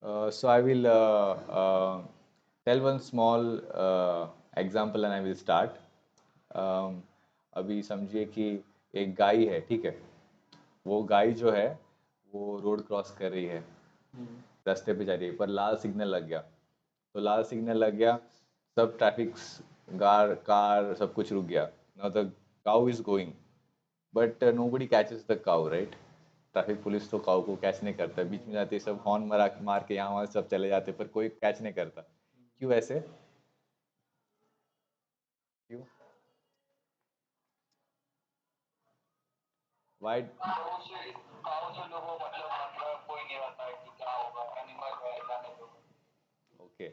So I will tell one small example and I will start. अभी समझिए कि एक गाय है, ठीक है। वो गाय जो है वो रोड क्रॉस कर रही है, रास्ते पे जा रही है, पर लाल सिग्नल लग गया। तो लाल सिग्नल लग गया, सब ट्रैफिक, कार कार सब कुछ रुक गया। Now the cow is going, but nobody catches the cow, right. Traffic police तो काउ को कैच नहीं करता, बीच में जाते सब हॉर्न मारा मार के यहाँ वहाँ सब चले जाते, पर कोई कैच नहीं करता। क्यों ऐसे? क्यों? Why? Okay,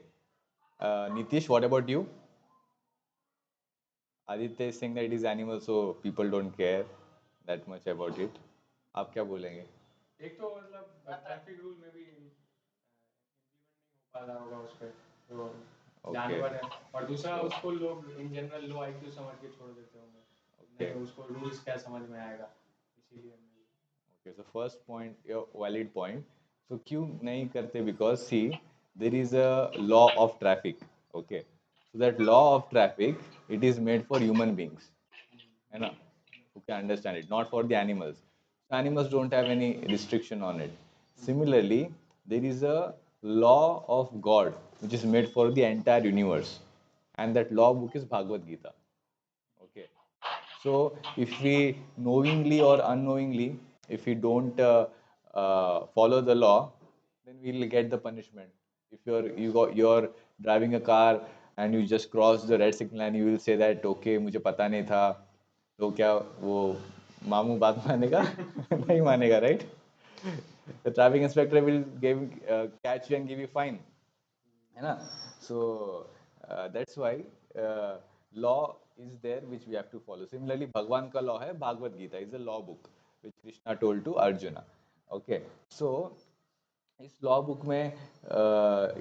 Nitish, what about you? Aditya is saying that it is animal, so people don't care that much about it. आप क्या बोलेंगे? एक तो मतलब ट्रैफिक रूल में भी इम्प्लीमेंट नहीं हो पा रहा होगा उस पर, तो ओके जानवर है। और दूसरा तो उसको लोग इन जनरल लो आईक्यू समझ के छोड़ देते होंगे, ओके नहीं उसको रूल्स क्या समझ में आएगा, इसीलिए okay, so first point, your valid point. So क्यों नहीं करते? Because see, there is a law of traffic, okay. So that law of traffic, it is made for human beings, है ना, who can understand it, not for the animals. So animals don't have any restriction on it. Similarly, there is a law of God which is made for the entire universe, and that law book is Bhagavad Gita. Okay. So if we knowingly or unknowingly, if we don't follow the law, then we'll get the punishment. If you're driving a car and you just cross the red signal and you will say that okay मुझे पता नहीं था, तो क्या वो मामू बात मानेगा? नहीं मानेगा, right? The traffic inspector will catch you and give you fine, है ना? So that's why law is there which we have to follow. Similarly, भगवान का law है, Bhagavad Gita is a law book which Krishna told to Arjuna. Okay, so इस law book में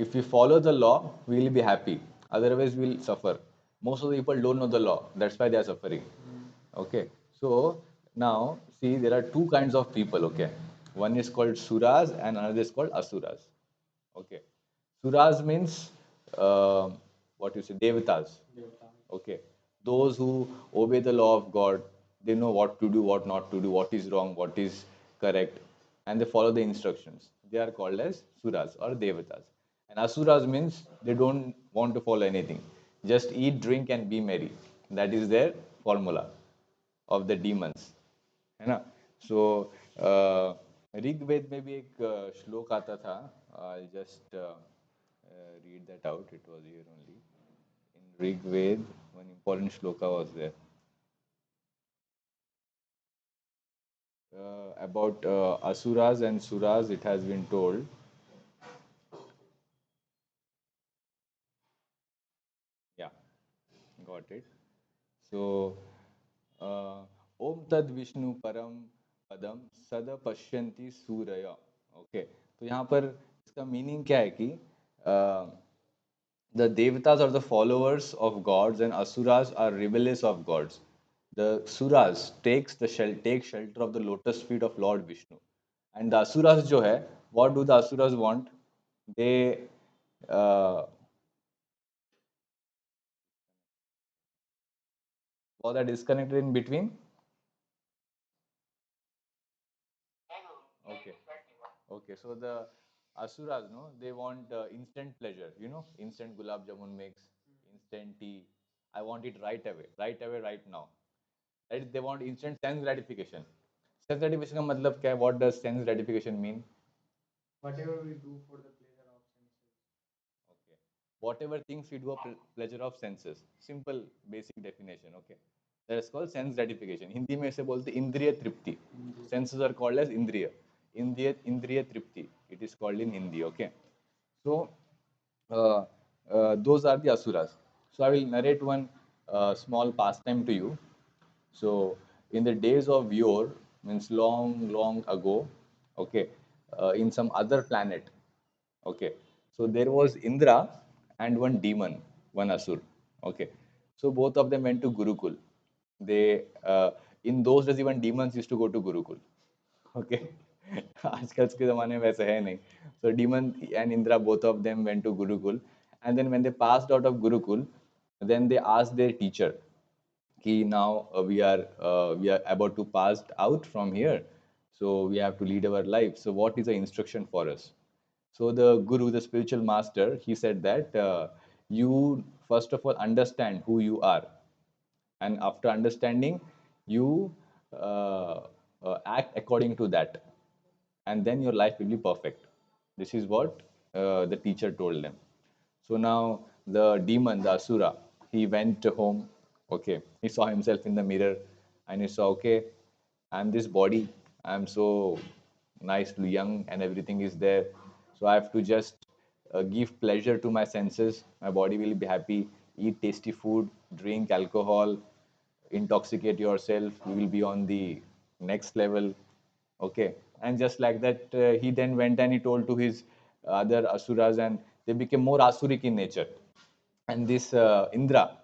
if we follow the law we will be happy, otherwise we will suffer. Most of the people don't know the law, that's why they are suffering. Okay, so now see, there are two kinds of people, okay. One is called suras and another is called asuras. Okay, suras means what you say, devatas. देवता। Okay, those who obey the law of God, they know what to do, what not to do, what is wrong, what is correct, and they follow the instructions. They are called as suras or devatas. And asuras means they don't want to follow anything, just eat, drink, and be merry. That is their formula of the demons, है ना? So Rigveda में भी एक श्लोक आता था, I'll just read that out. It was here only. In Rigved, one important shloka was there about asuras and suras. It has been told. Yeah, got it. So, Om Tad Vishnu Param Padam Sada Pashyanti Suraya. Okay, तो यहाँ पर इसका meaning क्या है कि the devatas are the followers of gods and asuras are rebellious of gods. The suras take shelter of the lotus feet of Lord Vishnu, and the asuras जो है, what do the asuras want? They uh, was that disconnected in between? Okay. Okay, so the asuras, no, they want instant pleasure, instant gulab jamun mix, instant tea. I want it right away, right now. Right? They want instant sense gratification. Sense gratification का मतलब क्या है? What does sense gratification mean? whatever we do for the pleasure of senses. Okay. Whatever things we do a pleasure of senses. Simple, basic definition. Okay. That is called sense gratification. Hindi में इसे बोलते इंद्रिय तृप्ति. Senses are called as इंद्रिय. इंद्रिय तृप्ति. It is called in Hindi. Okay. So those are the asuras. So I will narrate one small pastime to you. So in the days of yore, means long, long ago, okay, in some other planet, okay. So there was Indra and one demon, one asur, okay. So both of them went to Gurukul. They in those days even demons used to go to Gurukul, okay. आजकल के ज़माने में वैसे है नहीं. So Demon and Indra, both of them went to Gurukul, and then when they passed out of Gurukul, then they asked their teacher, "Ki now we are about to pass out from here, so we have to lead our life. So what is the instruction for us?" So the Guru, the spiritual master, he said that you first of all understand who you are, and after understanding, you uh, act according to that, and then your life will be perfect. This is what the teacher told them. So now the demon, the Asura, he went home. Okay, he saw himself in the mirror and he saw, okay, I'm this body. I'm so nice, young, and everything is there. So I have to just give pleasure to my senses. My body will be happy. Eat tasty food, drink alcohol, intoxicate yourself. You will be on the next level. Okay, and just like that, he then went and he told to his other asuras, and they became more asuric in nature. And this Indra,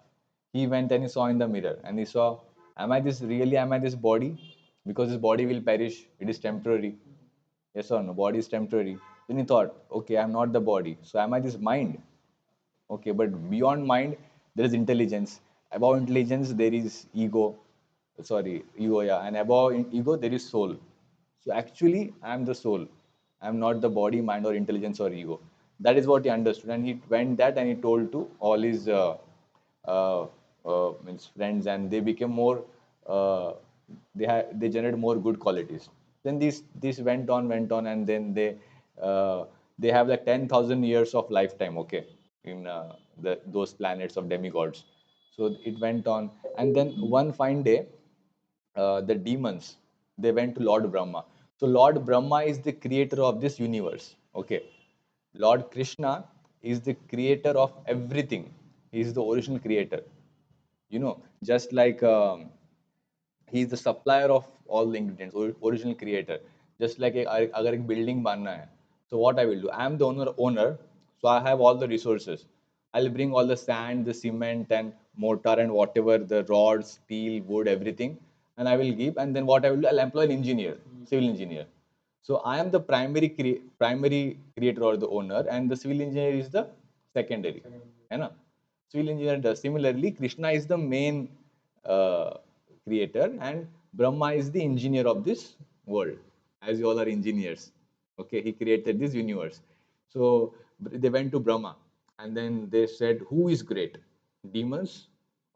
he went and he saw in the mirror and he saw, am I this really? Am I this body? Because this body will perish. It is temporary. Yes or no? Body is temporary. Then he thought, okay, I'm not the body. So am I this mind? Okay, but beyond mind, there is intelligence. Above intelligence, there is ego. Sorry, ego, yeah. And above ego, there is soul. So actually, I am the soul. I am not the body, mind, or intelligence or ego. That is what he understood. And he went that and he told to all his uh, means friends, and they became more, uh, they generated more good qualities. Then this went on, and then they have like 10,000 years of lifetime. Okay, in those planets of demigods. So it went on, and then one fine day, the demons, they went to Lord Brahma. So Lord Brahma is the creator of this universe. Okay, Lord Krishna is the creator of everything. He is the original creator. Just like he is the supplier of all the ingredients, original creator. Just like अगर एक building बनना है, so what I will do? I am the owner, so I have all the resources. I'll bring all the sand, the cement, and mortar, and whatever the rods, steel, wood, everything, and I will give. And then what I will do? I'll employ an engineer, civil engineer. So I am the primary creator or the owner, and the civil engineer is the secondary. है ना? Civil engineer does. Similarly, Krishna is the main uh, creator, and Brahma is the engineer of this world. As you all are engineers, okay, he created this universe. So they went to Brahma, and then they said, "Who is great, demons,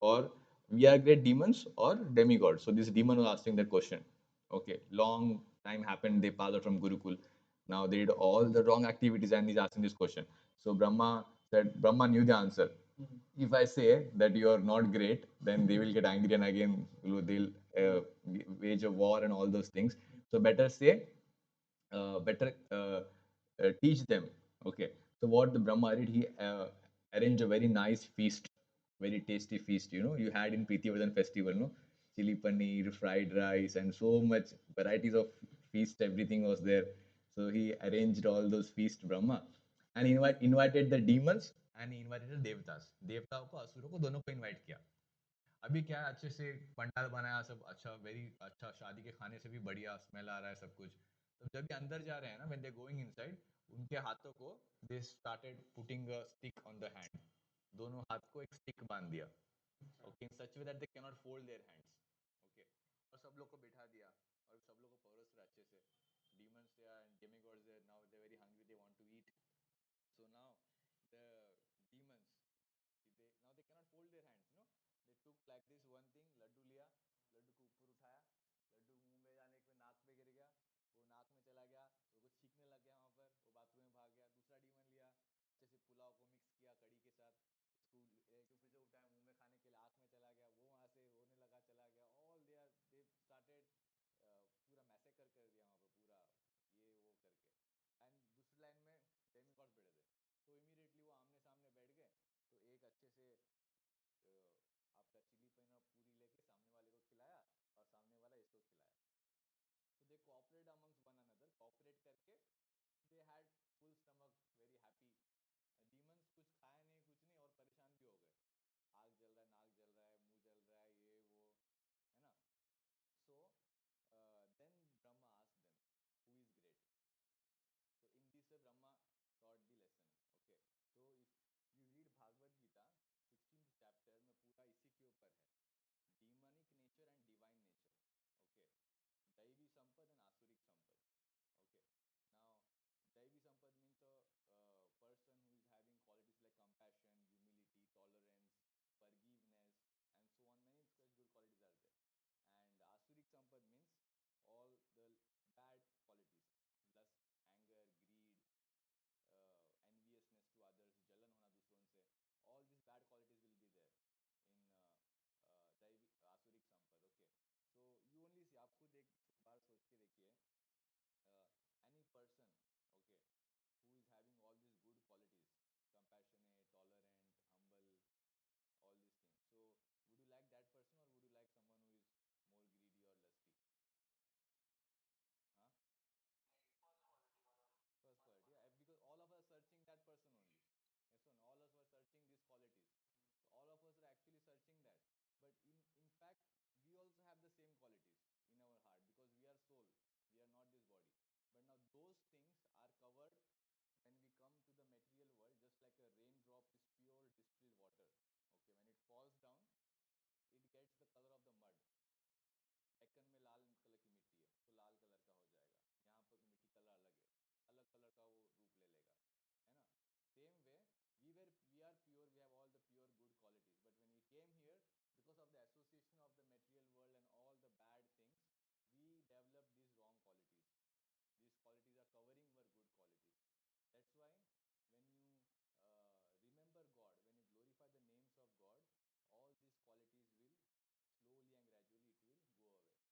or we are great demons, or demigods?" So this demon was asking that question. Okay, long time happened. They passed out from Gurukul. Now they did all the wrong activities, and he's asking this question. So Brahma said, Brahma knew the answer. If I say that you are not great, then they will get angry, and again they'll wage a war and all those things. So better say, better teach them. Okay. So what the Brahma did, he arranged a very nice feast, very tasty feast. You had in Prithivardhan festival, no, chili paneer, fried rice, and so much varieties of feast. Everything was there. So he arranged all those feast, Brahma, and invited the demons, and he invited the देवतास. देवताओं को असुरों को दोनों को invite किया. अभी क्या है, अच्छे से पंडाल बनाया, सब अच्छा, वेरी अच्छा, शादी के खाने से भी बढ़िया स्मेल आ रहा है सब कुछ. तो जब भी अंदर जा रहे हैं ना, व्हेन दे गोइंग इनसाइड, उनके हाथों को they started putting a stick on the hand. दोनों हाथ को एक स्टिक बांध दिया. Okay, in such way that they can not fold their hands. Okay, और सब लोग को बिठा दिया, और सब लोग को परोस रहा अच्छे से. Demons there and demigods there, now they're very hungry, they want to eat. So now the demons, now they cannot fold their hands, they took like this one thing, laddu लिया, लड्डू को ऊपर उठाया, लड्डू मुंह में जाने के नाक पे गिर गया, वो नाक में चला गया, वो कुछ छींकने लग गया, वहां पर वो बाथरूम में भाग गया. दूसरा डीमन लिया, अच्छे से पुलाव को मिक्स किया कड़ी के साथ, उसको एक फिर से उठाया, मुंह में खाने के लिए आंख में चला गया, वो वहां से होने लगा, चला गया. ऑल दे स्टार्टेड पूरा मैसेकर कर दिया वहां पर, पूरा ये वो करके. एंड दूसरी लाइन में डेमिगॉड्स बैठे थे. तो इमीडिएटली वो आमने सामने बैठ गए. तो एक अच्छे से आपका चिली पनीर पूरी लेके सामने वाले को खिलाया, और सामने वाला इसको खिलाया. तो they cooperate amongst one another, cooperate करके they had full stomach, very happy. Demons कुछ खाए नहीं, कुछ नहीं, और परेशान भी हो गए. आग जल रहा है, नाक जल रहा है, मुंह जल रहा है, ये वो, है ना. So then Brahma asked them, who is great? आप खुद एक बार सोच के देखिए, any person, okay, who is having all these good qualities, compassionate, tolerant, humble, all these things. So would you like that person, or would you like someone who is more greedy or lusty? Huh? First quality, yeah, because all of us are searching that person only. Yes or no? All of us were searching these qualities. So all of us are actually searching that. But in fact, we also have the same qualities in our heart, because we are soul. We are not this body. But now those things are covered when we come to the material world, just like a raindrop is pure distilled water. Okay, when it falls down, it gets the color of the mud. Deccan में लाल colour की मिट्टी है तो लाल colour का हो जाएगा, यहाँ पर मिट्टी कलर अलग है, अलग कलर का वो रूप ले लेगा, है ना. Same way we are pure, we have all the pure good qualities, but when we came here, because of the association of the material world and all the bad things, we developed these wrong qualities. These qualities are covering our good qualities. That's why when you remember God, when you glorify the names of God, all these qualities will slowly and gradually it will go away.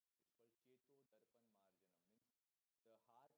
It's called cheto darpan marjanam, means the heart